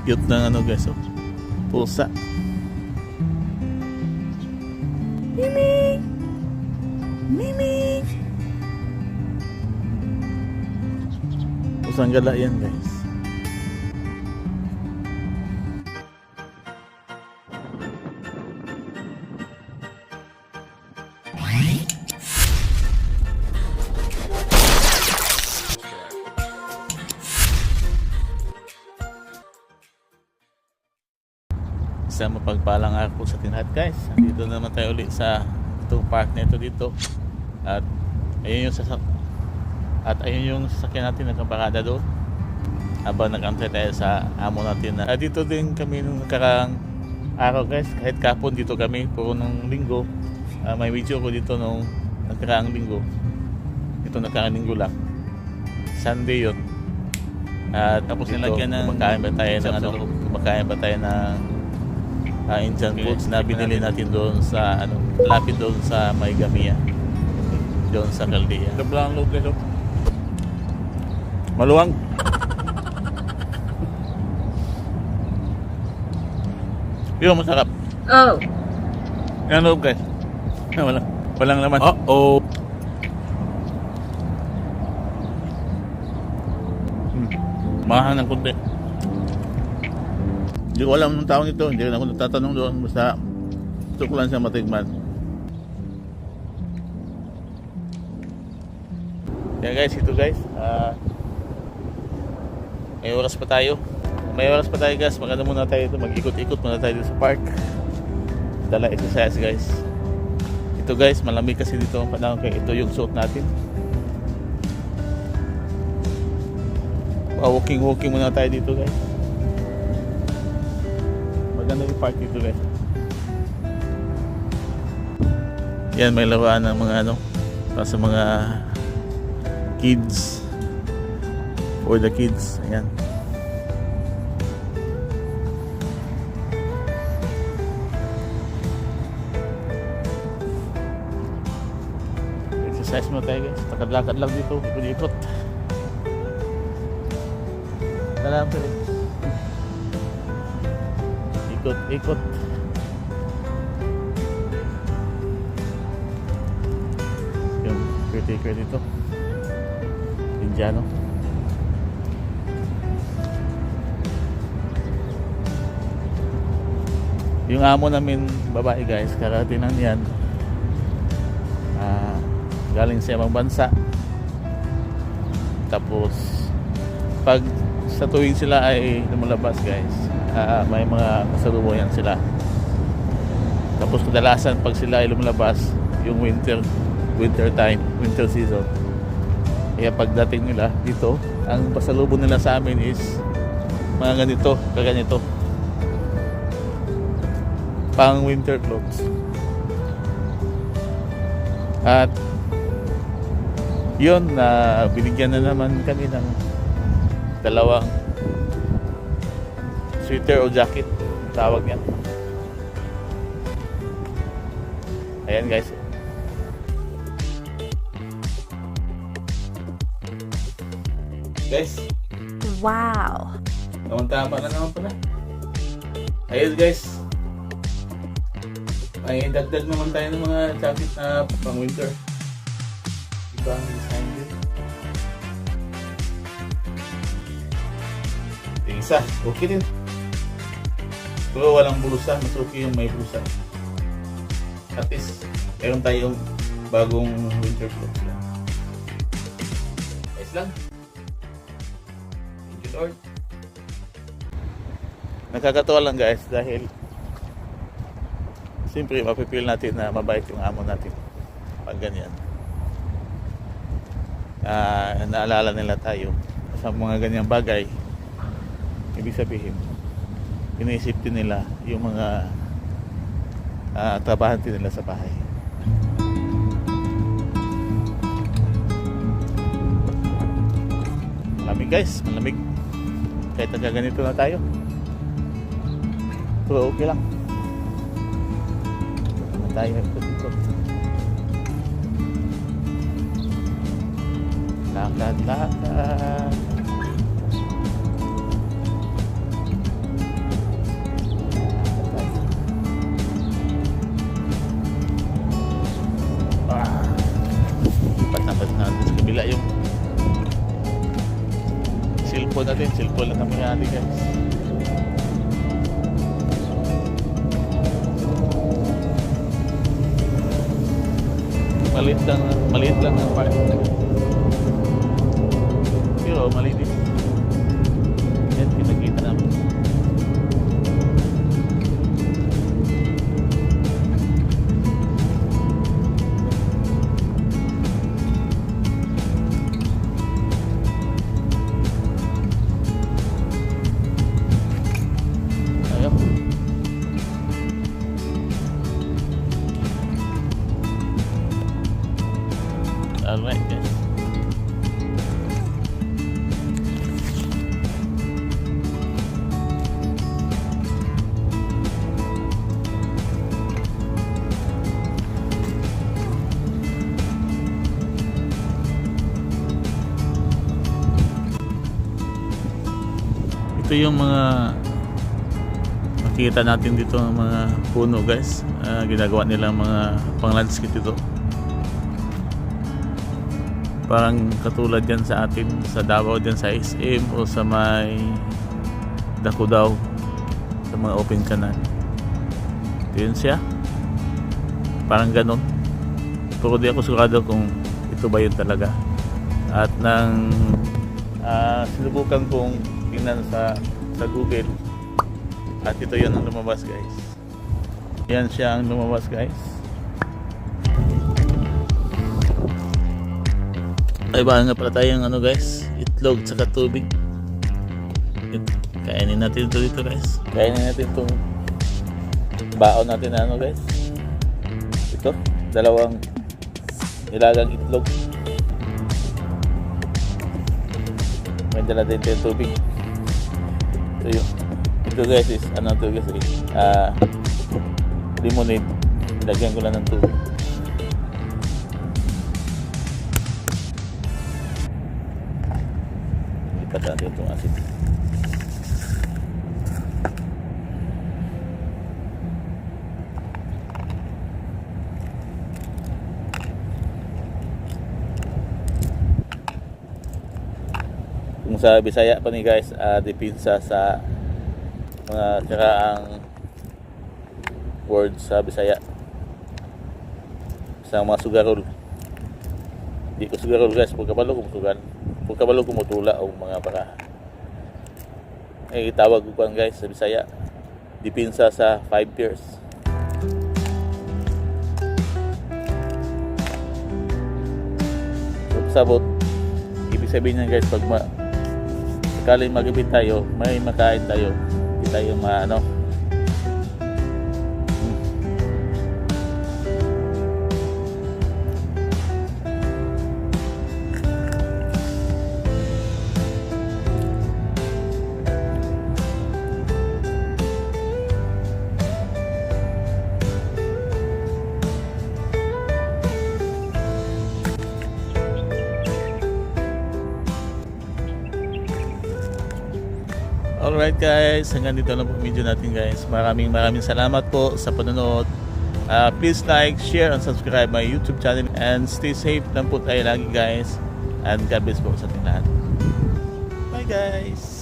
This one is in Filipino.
Cute ng ano guys, oh. Pusa. Mimi! Mimi! Pusang gala yan guys. Isang mapagpalang araw sa tinlahat guys. Dito naman tayo ulit sa itong park na ito dito. At ayun yung sasakyan natin nagkaparada doon. Habang nag-antay tayo sa amo natin. At dito din kami nung nakaraang araw guys. Kahit kapon dito kami puro nung linggo. May video ko dito nung nakaraang linggo. Ito nakaraang linggo lang. Sunday yun. At tapos nilagyan ng kumakain ba tayo ng Indian foods na binili natin doon sa lapit doon sa Maygamiya, doon sa Caldea. Sobrang loob nito. Maluwang. Pero masarap. Oh. Yan loob guys. Walang laman. Oh. Mahal ng kunti. Hindi ko alam ng taon ito, hindi na ako nagtatanong doon, basta gusto ko lang siya matigman. Kaya guys, ito guys, may oras pa tayo guys, maganda muna tayo ito, mag-ikot-ikot muna tayo dito sa park. Dala exercise guys. Ito guys, malamig kasi dito ang panahon, kaya ito yung suot natin. Walking muna tayo dito guys. Maganda yung park dito guys. Yan, may laruan ng mga para sa mga kids, for the kids. Ayan. Exercise mo tayo guys. Lakad-lakad lang dito, ikot-ikot. Salamat rin. Ikot. Yung caretaker dito, Indiano. Yung amo namin babae guys, karating lang yan. Galing sa ibang bansa. Tapos pag sa tuwing sila ay lumalabas guys, may mga kasalubong sila. Tapos kadalasan pag sila ay lumalabas yung winter season, kaya pagdating nila dito, ang pasalubong nila sa amin is mga kaganito pang winter clothes. At yun, binigyan na naman kami ng dalawang sweater o jacket, tawag yan. Ayan guys. Guys, Wow. tama na naman pala. Ayun guys, may dagdag naman tayo ng mga jacket na pang winter. Ibang design din. Yung isa, okay din. Pero walang bulusa, mas okay yung may bulusa. At least, meron tayong bagong winter clothes lang. Ayos lang. Thank you Lord. Nakakatawa lang guys dahil siyempre mapipil natin na mabait yung amo natin pag ganyan. Naalala nila tayo sa mga ganyang bagay. Ibig sabihin, iniisip din nila yung mga trabahante nila sa bahay. Malamig guys, malamig. Kahit nagaganito na tayo. Pero okay lang. Ito tayo ikot-ikot. Lakad-lakad. nangyari guys. Maliit lang ang part. Pero maliit. Yan, kinakita namin. Ayun. Alright guys. Ito yung mga makikita natin dito ng mga puno guys. Ginagawa nilang mga pang landscape dito. Parang katulad yan sa atin sa Davao dyan sa SM o sa may Dakudaw sa mga open canal. Ito yun siya. Parang ganon. Pero di ako sigurado kung ito ba yun talaga. At nang sinubukan kong tingnan sa Google, at ito yun ang lumabas guys. Yan siya ang lumabas guys. Ay ba nga pala tayong ano guys, itlog saka tubig. Kainin natin ito dito guys. Kainin natin itong baon natin na ano guys. Ito, dalawang nilagang itlog. May dala din yung tubig. Ito guys is ano to guys, lemonade. Lagyan ko lang ng tubig. Lipat natin itong asin. Kung sa Bisaya pa ni guys, dipinsa sa mga karaang word sa Bisaya sa mga sugarol. Di ko sugarol guys, pagkabalo kumutugan, pagkabalo kumutula o mga para ay tawag ko kan guys sa Bisaya, dipinsa sa 5 years. Sabot, ibig sabihin niya guys, pag sakaling magibit tayo, may makain tayo, hindi tayo maano. Alright guys, hanggang dito lang po video natin guys. Maraming salamat po sa panonood. Please like, share, and subscribe my YouTube channel. And stay safe lang po tayo lagi guys. And God bless po sa ating lahat. Bye guys!